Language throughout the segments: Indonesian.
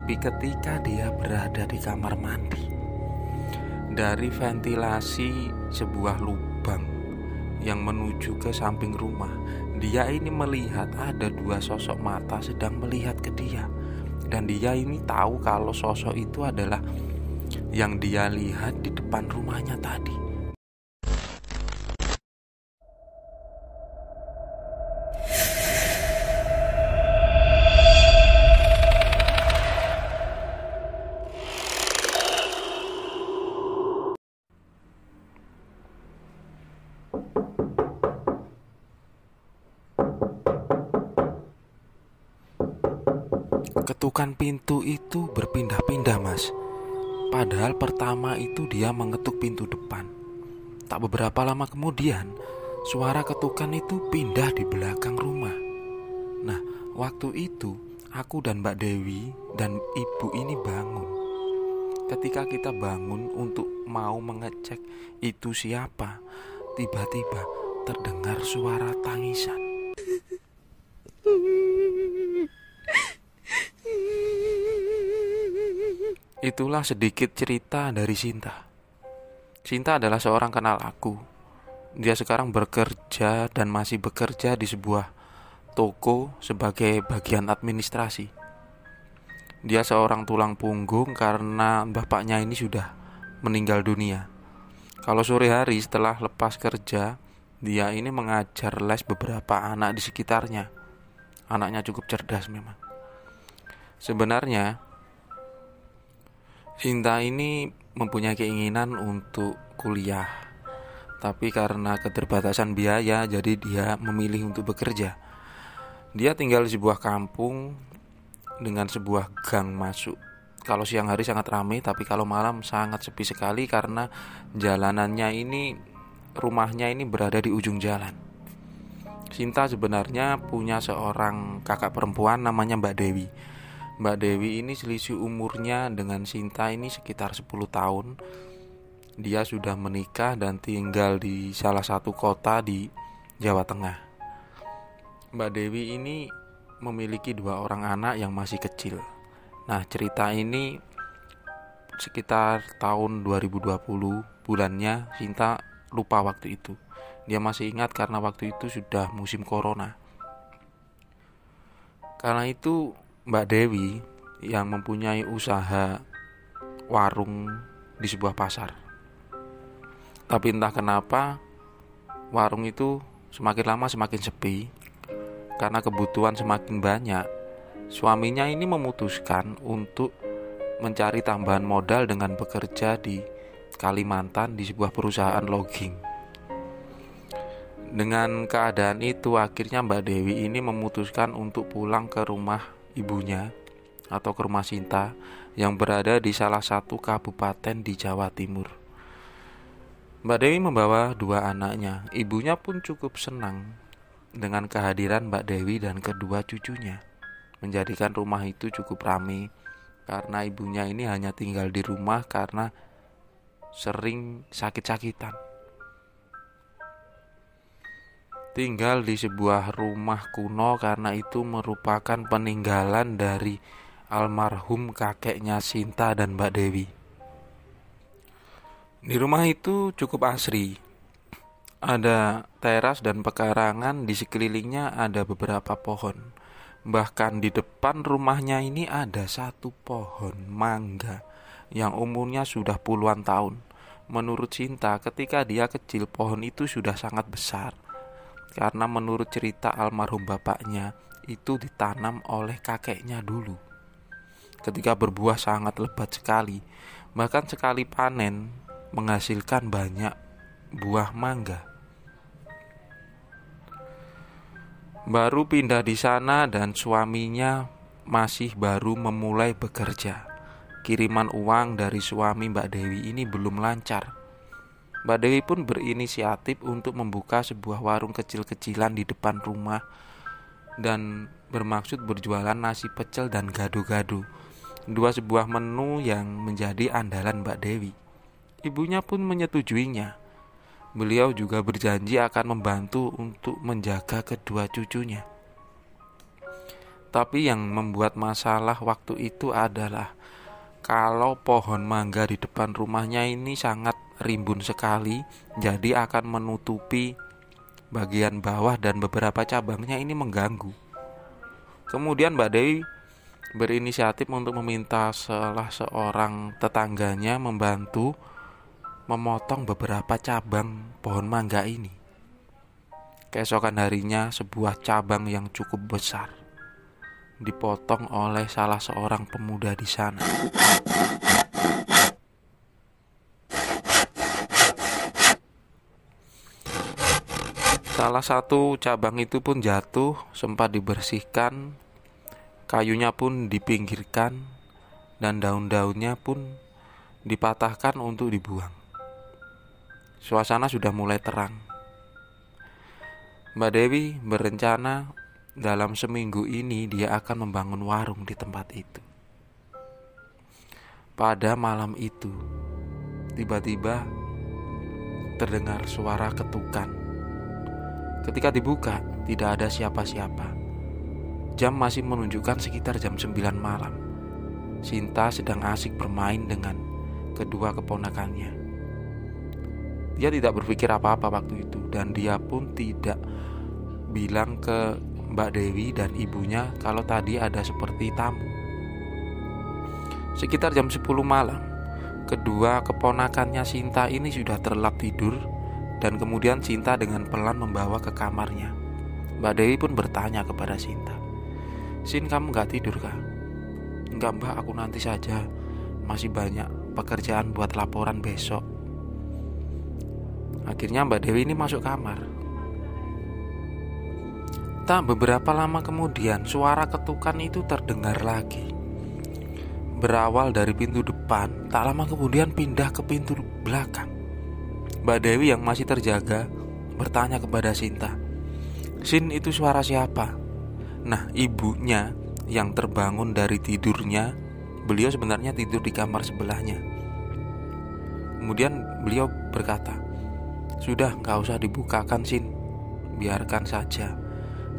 Tapi ketika dia berada di kamar mandi, dari ventilasi sebuah lubang yang menuju ke samping rumah, dia ini melihat ada dua sosok mata sedang melihat ke dia. Dan dia ini tahu kalau sosok itu adalah yang dia lihat di depan rumahnya tadi. Ketukan pintu itu berpindah-pindah, Mas. Padahal pertama itu dia mengetuk pintu depan. Tak beberapa lama kemudian, suara ketukan itu pindah di belakang rumah. Nah, waktu itu aku dan Mbak Dewi dan ibu ini bangun. Ketika kita bangun untuk mau mengecek itu siapa, tiba-tiba terdengar suara tangisan. Itulah sedikit cerita dari Sinta. Sinta adalah seorang kenal aku. Dia sekarang bekerja dan masih bekerja di sebuah toko sebagai bagian administrasi. Dia seorang tulang punggung karena bapaknya ini sudah meninggal dunia. Kalau sore hari setelah lepas kerja, dia ini mengajar les beberapa anak di sekitarnya. Anaknya cukup cerdas memang. Sebenarnya Sinta ini mempunyai keinginan untuk kuliah, tapi karena keterbatasan biaya, jadi dia memilih untuk bekerja. Dia tinggal di sebuah kampung dengan sebuah gang masuk. Kalau siang hari sangat ramai, tapi kalau malam sangat sepi sekali karena jalanannya ini, rumahnya ini berada di ujung jalan. Sinta sebenarnya punya seorang kakak perempuan namanya Mbak Dewi. Mbak Dewi ini selisih umurnya dengan Sinta ini sekitar 10 tahun. Dia sudah menikah dan tinggal di salah satu kota di Jawa Tengah. Mbak Dewi ini memiliki 2 orang anak yang masih kecil. Nah, cerita ini sekitar tahun 2020 bulannya. Sinta lupa waktu itu. Dia masih ingat karena waktu itu sudah musim corona. Karena itu Mbak Dewi yang mempunyai usaha warung di sebuah pasar. Tapi entah kenapa warung itu semakin lama semakin sepi. Karena kebutuhan semakin banyak, suaminya ini memutuskan untuk mencari tambahan modal dengan bekerja di Kalimantan di sebuah perusahaan logging. Dengan keadaan itu, akhirnya Mbak Dewi ini memutuskan untuk pulang ke rumah ibunya atau ke rumah Sinta yang berada di salah satu kabupaten di Jawa Timur. Mbak Dewi membawa 2 anaknya. Ibunya pun cukup senang dengan kehadiran Mbak Dewi dan kedua cucunya, menjadikan rumah itu cukup ramai karena ibunya ini hanya tinggal di rumah karena sering sakit-sakitan. Tinggal di sebuah rumah kuno karena itu merupakan peninggalan dari almarhum kakeknya Sinta dan Mbak Dewi. Di rumah itu cukup asri. Ada teras dan pekarangan, di sekelilingnya ada beberapa pohon. Bahkan di depan rumahnya ini ada 1 pohon mangga yang umurnya sudah puluhan tahun. Menurut Sinta, ketika dia kecil pohon itu sudah sangat besar. Karena menurut cerita almarhum bapaknya, itu ditanam oleh kakeknya dulu. Ketika berbuah sangat lebat sekali, bahkan sekali panen menghasilkan banyak buah mangga. Baru pindah di sana dan suaminya masih baru memulai bekerja. Kiriman uang dari suami Mbak Dewi ini belum lancar. Mbak Dewi pun berinisiatif untuk membuka sebuah warung kecil-kecilan di depan rumah dan bermaksud berjualan nasi pecel dan gado-gado, 2 sebuah menu yang menjadi andalan Mbak Dewi. Ibunya pun menyetujuinya. Beliau juga berjanji akan membantu untuk menjaga kedua cucunya. Tapi yang membuat masalah waktu itu adalah kalau pohon mangga di depan rumahnya ini sangat rimbun sekali, jadi akan menutupi bagian bawah dan beberapa cabangnya ini mengganggu. Kemudian Mbak Dewi berinisiatif untuk meminta salah seorang tetangganya membantu memotong beberapa cabang pohon mangga ini. Keesokan harinya sebuah cabang yang cukup besar dipotong oleh salah seorang pemuda di sana. Salah satu cabang itu pun jatuh, sempat dibersihkan, kayunya pun dipinggirkan, dan daun-daunnya pun dipatahkan untuk dibuang. Suasana sudah mulai terang. Mbak Dewi berencana dalam seminggu ini dia akan membangun warung di tempat itu. Pada malam itu, tiba-tiba terdengar suara ketukan. Ketika dibuka, tidak ada siapa-siapa. Jam masih menunjukkan sekitar jam 9 malam. Sinta sedang asik bermain dengan kedua keponakannya. Dia tidak berpikir apa-apa waktu itu, dan dia pun tidak bilang ke Mbak Dewi dan ibunya kalau tadi ada seperti tamu. Sekitar jam 10 malam, kedua keponakannya Sinta ini sudah terlelap tidur, dan kemudian Sinta dengan pelan membawa ke kamarnya. Mbak Dewi pun bertanya kepada Sinta, "Sin, kamu gak tidur kah?" "Enggak mbak, aku nanti saja, masih banyak pekerjaan buat laporan besok." Akhirnya Mbak Dewi ini masuk kamar. Tak beberapa lama kemudian, suara ketukan itu terdengar lagi. Berawal dari pintu depan, tak lama kemudian pindah ke pintu belakang. Mbak Dewi yang masih terjaga bertanya kepada Sinta, "Sin, itu suara siapa?" Nah, ibunya yang terbangun dari tidurnya, beliau sebenarnya tidur di kamar sebelahnya. Kemudian beliau berkata, "Sudah, gak usah dibukakan, Sin, biarkan saja.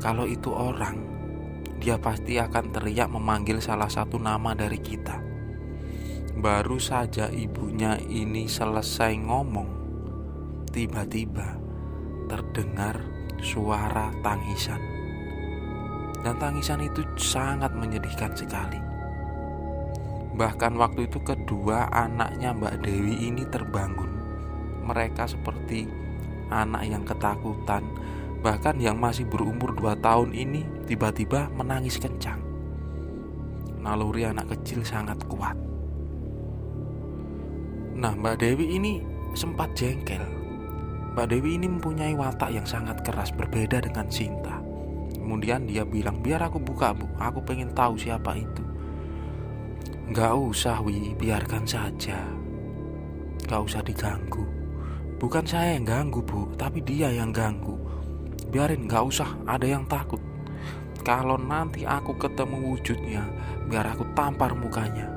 Kalau itu orang, dia pasti akan teriak memanggil salah satu nama dari kita." Baru saja ibunya ini selesai ngomong, tiba-tiba terdengar suara tangisan. Dan tangisan itu sangat menyedihkan sekali. Bahkan waktu itu kedua anaknya Mbak Dewi ini terbangun. Mereka seperti anak yang ketakutan. Bahkan yang masih berumur 2 tahun ini tiba-tiba menangis kencang. Naluri anak kecil sangat kuat. Nah, Mbak Dewi ini sempat jengkel. Mbak Dewi ini mempunyai watak yang sangat keras, berbeda dengan Sinta. Kemudian dia bilang, "Biar aku buka, Bu, aku pengen tahu siapa itu." "Gak usah, Wi, biarkan saja. Gak usah diganggu. Bukan saya yang ganggu, Bu, tapi dia yang ganggu. Biarin, gak usah ada yang takut. Kalau nanti aku ketemu wujudnya, biar aku tampar mukanya."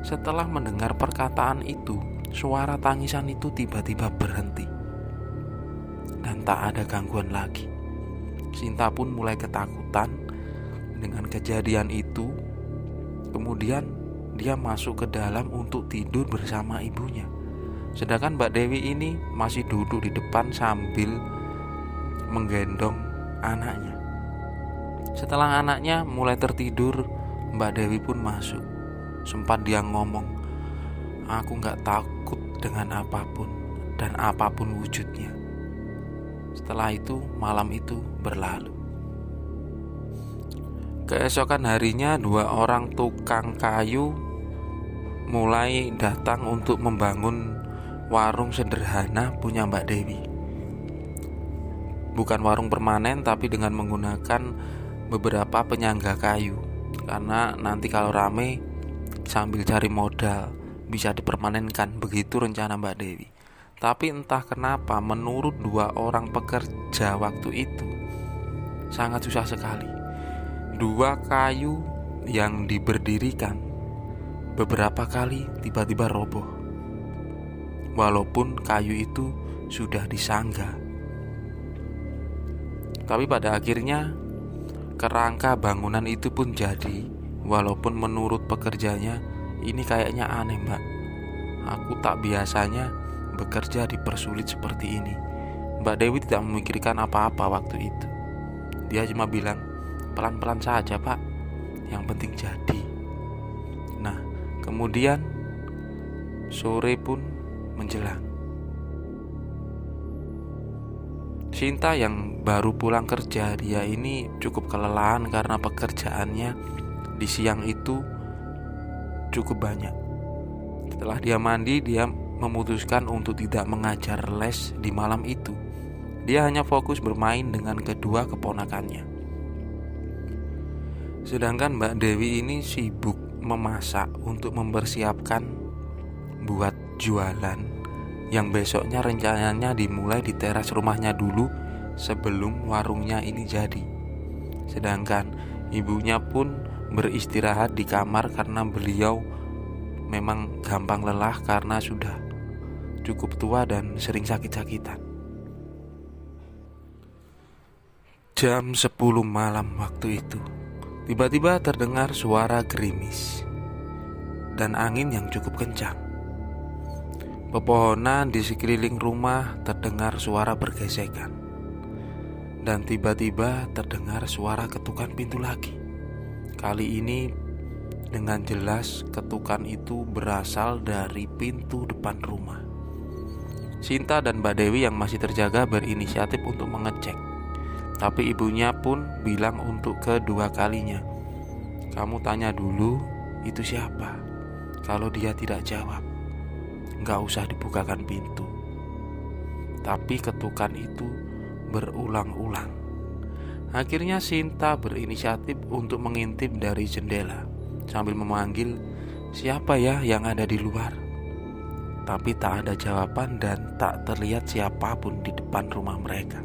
Setelah mendengar perkataan itu, suara tangisan itu tiba-tiba berhenti dan tak ada gangguan lagi. Sinta pun mulai ketakutan dengan kejadian itu. Kemudian dia masuk ke dalam untuk tidur bersama ibunya. Sedangkan Mbak Dewi ini masih duduk di depan sambil menggendong anaknya. Setelah anaknya mulai tertidur, Mbak Dewi pun masuk. Sempat dia ngomong, "Aku gak takut dengan apapun dan apapun wujudnya." Setelah itu malam itu berlalu. Keesokan harinya 2 orang tukang kayu mulai datang untuk membangun warung sederhana punya Mbak Dewi. Bukan warung permanen, tapi dengan menggunakan beberapa penyangga kayu. Karena nanti kalau rame sambil cari modal bisa dipermanenkan, begitu rencana Mbak Dewi. Tapi entah kenapa menurut 2 orang pekerja waktu itu sangat susah sekali. 2 kayu yang diberdirikan beberapa kali tiba-tiba roboh, walaupun kayu itu sudah disangga. Tapi pada akhirnya kerangka bangunan itu pun jadi. Walaupun menurut pekerjanya ini kayaknya aneh, Mbak. Aku tak biasanya bekerja dipersulit seperti ini. Mbak Dewi tidak memikirkan apa-apa waktu itu. Dia cuma bilang, pelan-pelan saja Pak, yang penting jadi. Nah, kemudian sore pun menjelang. Sinta yang baru pulang kerja, dia ini cukup kelelahan karena pekerjaannya di siang itu cukup banyak. Setelah dia mandi, dia memutuskan untuk tidak mengajar les di malam itu. Dia hanya fokus bermain dengan kedua keponakannya. Sedangkan Mbak Dewi ini sibuk memasak untuk mempersiapkan buat jualan yang besoknya rencananya dimulai di teras rumahnya dulu sebelum warungnya ini jadi. Sedangkan ibunya pun beristirahat di kamar karena beliau memang gampang lelah karena sudah cukup tua dan sering sakit-sakitan. Jam 10 malam waktu itu, tiba-tiba terdengar suara gerimis dan angin yang cukup kencang. Pepohonan di sekeliling rumah terdengar suara bergesekan. Dan tiba-tiba terdengar suara ketukan pintu lagi. Kali ini dengan jelas ketukan itu berasal dari pintu depan rumah. Sinta dan Mbak Dewi yang masih terjaga berinisiatif untuk mengecek. Tapi ibunya pun bilang untuk kedua kalinya, kamu tanya dulu itu siapa. Kalau dia tidak jawab, gak usah dibukakan pintu. Tapi ketukan itu berulang-ulang. Akhirnya Sinta berinisiatif untuk mengintip dari jendela sambil memanggil, siapa ya yang ada di luar? Tapi tak ada jawaban dan tak terlihat siapapun di depan rumah mereka.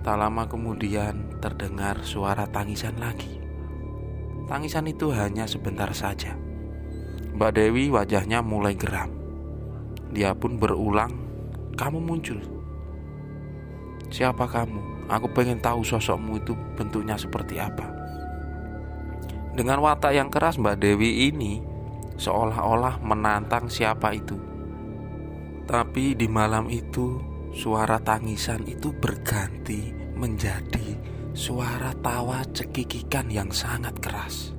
Tak lama kemudian terdengar suara tangisan lagi. Tangisan itu hanya sebentar saja. Mbak Dewi wajahnya mulai geram. Dia pun berulang, kamu muncul. Siapa kamu? Aku pengen tahu sosokmu itu bentuknya seperti apa. Dengan watak yang keras, Mbak Dewi ini seolah-olah menantang siapa itu. Tapi di malam itu suara tangisan itu berganti menjadi suara tawa cekikikan yang sangat keras.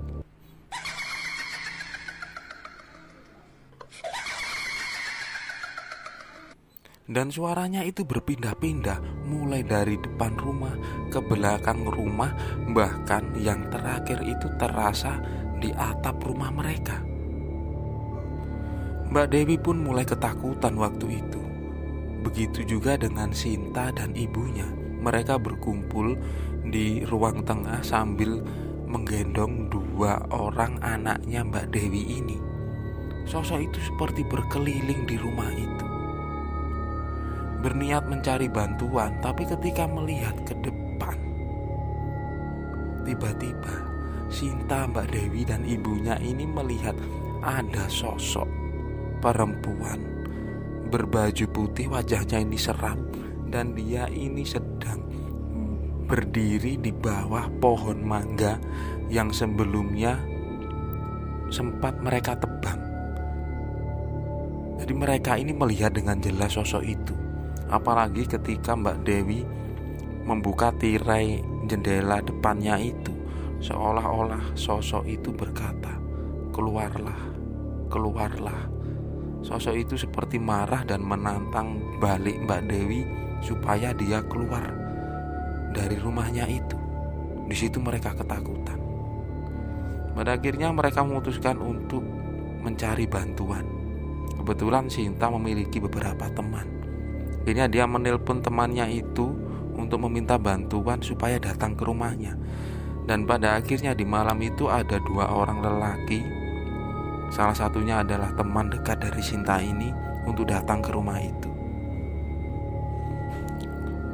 Dan suaranya itu berpindah-pindah, mulai dari depan rumah ke belakang rumah, bahkan yang terakhir itu terasa di atap rumah mereka. Mbak Dewi pun mulai ketakutan waktu itu. Begitu juga dengan Sinta dan ibunya. Mereka berkumpul di ruang tengah sambil menggendong dua orang anaknya Mbak Dewi ini. Sosok itu seperti berkeliling di rumah itu, berniat mencari bantuan. Tapi ketika melihat ke depan, tiba-tiba Sinta, Mbak Dewi dan ibunya ini melihat ada sosok perempuan berbaju putih, wajahnya ini seram, dan dia ini sedang berdiri di bawah pohon mangga yang sebelumnya sempat mereka tebang. Jadi mereka ini melihat dengan jelas sosok itu. Apalagi ketika Mbak Dewi membuka tirai jendela depannya itu, seolah-olah sosok itu berkata, keluarlah, keluarlah. Sosok itu seperti marah dan menantang balik Mbak Dewi supaya dia keluar dari rumahnya itu. Di situ mereka ketakutan. Pada akhirnya mereka memutuskan untuk mencari bantuan. Kebetulan Sinta memiliki beberapa teman. Akhirnya dia menelpon temannya itu untuk meminta bantuan supaya datang ke rumahnya. Dan pada akhirnya di malam itu ada dua orang lelaki, salah satunya adalah teman dekat dari Sinta ini, untuk datang ke rumah itu.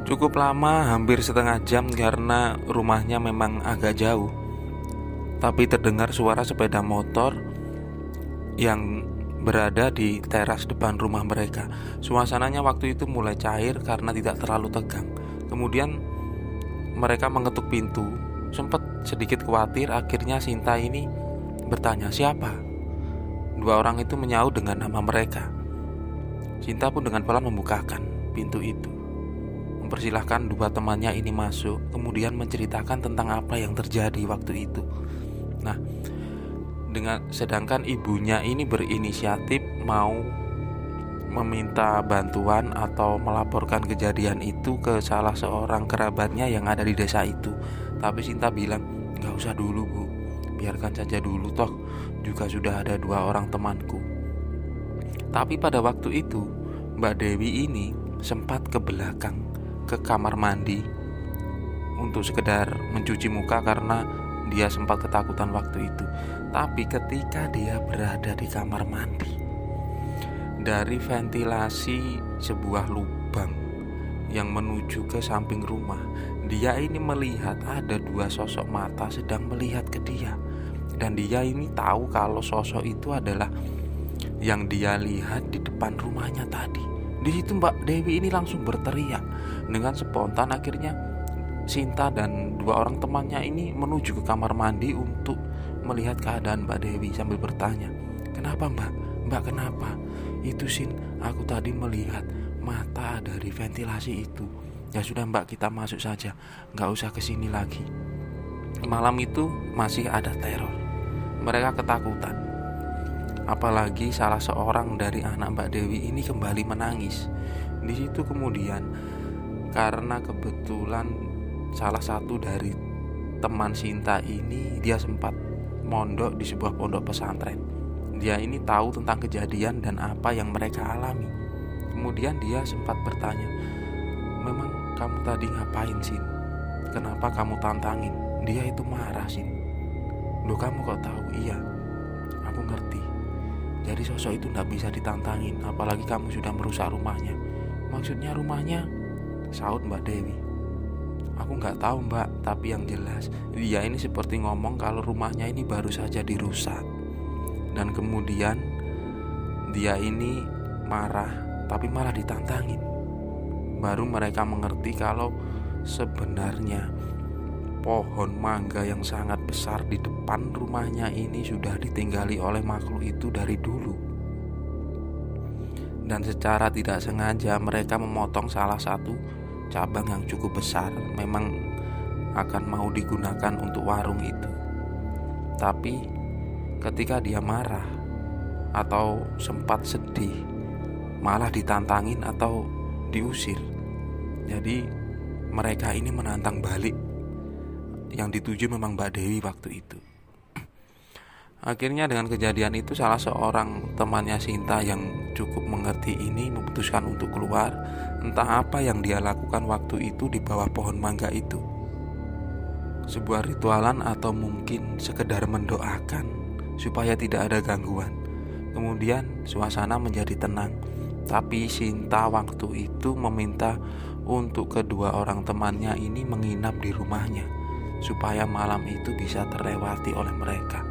Cukup lama, hampir setengah jam karena rumahnya memang agak jauh. Tapi terdengar suara sepeda motor yang berada di teras depan rumah mereka. Suasananya waktu itu mulai cair karena tidak terlalu tegang. Kemudian mereka mengetuk pintu. Sempat sedikit khawatir, akhirnya Sinta ini bertanya siapa. Dua orang itu menyaut dengan nama mereka. Sinta pun dengan pelan membukakan pintu itu, mempersilahkan dua temannya ini masuk, kemudian menceritakan tentang apa yang terjadi waktu itu. Nah, sedangkan ibunya ini berinisiatif mau meminta bantuan atau melaporkan kejadian itu ke salah seorang kerabatnya yang ada di desa itu. Tapi Sinta bilang, "Gak usah dulu Bu, biarkan saja dulu, toh juga sudah ada dua orang temanku." Tapi pada waktu itu Mbak Dewi ini sempat ke belakang, ke kamar mandi untuk sekedar mencuci muka karena dia sempat ketakutan waktu itu. Tapi ketika dia berada di kamar mandi, dari ventilasi sebuah lubang yang menuju ke samping rumah, dia ini melihat ada dua sosok mata sedang melihat ke dia. Dan dia ini tahu kalau sosok itu adalah yang dia lihat di depan rumahnya tadi. Di situ Mbak Dewi ini langsung berteriak. Dengan spontan akhirnya Sinta dan dua orang temannya ini menuju ke kamar mandi untuk melihat keadaan Mbak Dewi sambil bertanya, "Kenapa Mbak? Mbak kenapa?" "Itu Sin, aku tadi melihat mata dari ventilasi itu." "Ya sudah Mbak, kita masuk saja, gak usah kesini lagi." Malam itu masih ada teror. Mereka ketakutan. Apalagi salah seorang dari anak Mbak Dewi ini kembali menangis. Di situ kemudian karena kebetulan salah satu dari teman Sinta ini dia sempat mondok di sebuah pondok pesantren. Dia ini tahu tentang kejadian dan apa yang mereka alami. Kemudian dia sempat bertanya, "Memang kamu tadi ngapain Sin? Kenapa kamu tantangin? Dia itu marah Sin." "Loh kamu kok tahu?" "Iya, aku ngerti. Jadi sosok itu tidak bisa ditantangin, apalagi kamu sudah merusak rumahnya." "Maksudnya rumahnya?" saut Mbak Dewi. "Aku nggak tahu Mbak, tapi yang jelas dia ini seperti ngomong kalau rumahnya ini baru saja dirusak. Dan kemudian dia ini marah, tapi malah ditantangin." Baru mereka mengerti kalau sebenarnya pohon mangga yang sangat besar di depan rumahnya ini sudah ditinggali oleh makhluk itu dari dulu. Dan secara tidak sengaja mereka memotong salah satu cabang yang cukup besar. Memang akan mau digunakan untuk warung itu. Tapi ketika dia marah atau sempat sedih, malah ditantangin atau diusir. Jadi mereka ini menantang balik. Yang dituju memang Mbak Dewi waktu itu. Akhirnya dengan kejadian itu salah seorang temannya Sinta yang cukup mengerti ini memutuskan untuk keluar. Entah apa yang dia lakukan waktu itu di bawah pohon mangga itu. Sebuah ritualan atau mungkin sekedar mendoakan supaya tidak ada gangguan. Kemudian suasana menjadi tenang. Tapi Sinta waktu itu meminta untuk kedua orang temannya ini menginap di rumahnya, supaya malam itu bisa terlewati oleh mereka.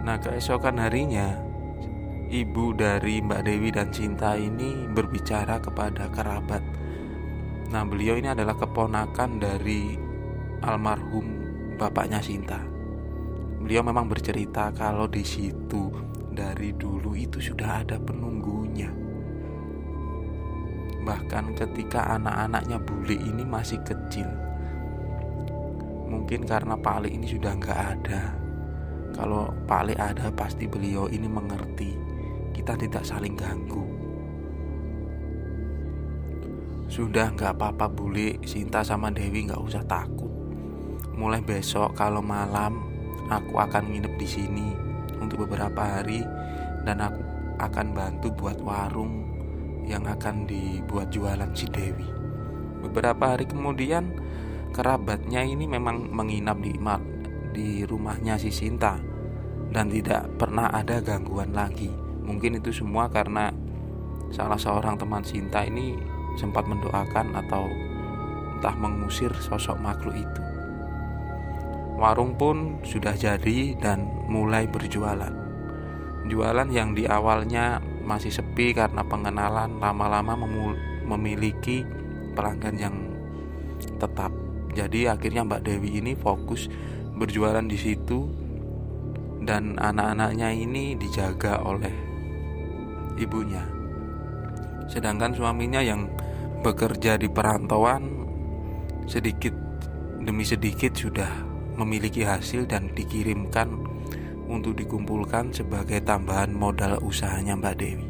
Nah, keesokan harinya ibu dari Mbak Dewi dan Sinta ini berbicara kepada kerabat. Nah, beliau ini adalah keponakan dari almarhum bapaknya Sinta. Beliau memang bercerita kalau di situ dari dulu itu sudah ada penunggunya. Bahkan ketika anak-anaknya bule ini masih kecil, mungkin karena Pak Ali ini sudah nggak ada. Kalau Pak Ali ada pasti beliau ini mengerti. Kita tidak saling ganggu. "Sudah nggak apa-apa bule, Sinta sama Dewi nggak usah takut. Mulai besok kalau malam aku akan nginep di sini untuk beberapa hari dan aku akan bantu buat warung yang akan dibuat jualan si Dewi." Beberapa hari kemudian kerabatnya ini memang menginap di rumahnya si Sinta dan tidak pernah ada gangguan lagi. Mungkin itu semua karena salah seorang teman Sinta ini sempat mendoakan atau entah mengusir sosok makhluk itu. Warung pun sudah jadi dan mulai berjualan. Jualan yang di awalnya masih sepi karena pengenalan, lama-lama memiliki pelanggan yang tetap. Jadi akhirnya Mbak Dewi ini fokus berjualan di situ, dan anak-anaknya ini dijaga oleh ibunya. Sedangkan suaminya yang bekerja di perantauan sedikit demi sedikit sudah memiliki hasil dan dikirimkan untuk dikumpulkan sebagai tambahan modal usahanya Mbak Dewi.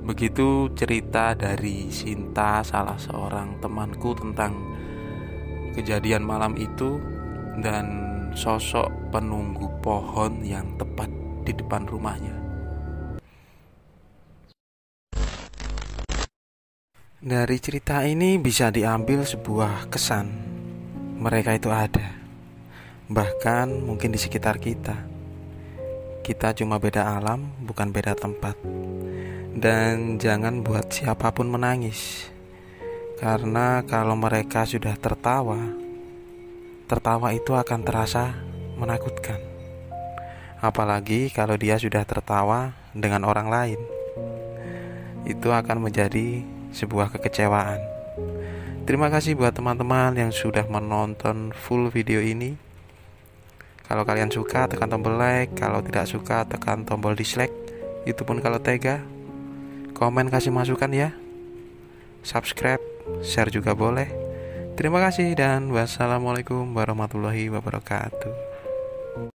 Begitu cerita dari Sinta, salah seorang temanku, tentang kejadian malam itu dan sosok penunggu pohon yang tepat di depan rumahnya. Dari cerita ini bisa diambil sebuah kesan. Mereka itu ada, bahkan mungkin di sekitar kita. Kita cuma beda alam, bukan beda tempat. Dan jangan buat siapapun menangis, karena kalau mereka sudah tertawa itu akan terasa menakutkan. Apalagi kalau dia sudah tertawa dengan orang lain, itu akan menjadi sebuah kekecewaan. Terima kasih buat teman-teman yang sudah menonton full video ini. Kalau kalian suka, tekan tombol like. Kalau tidak suka, tekan tombol dislike. Itu pun kalau tega. Komen, kasih masukan ya. Subscribe, share juga boleh. Terima kasih dan wassalamualaikum warahmatullahi wabarakatuh.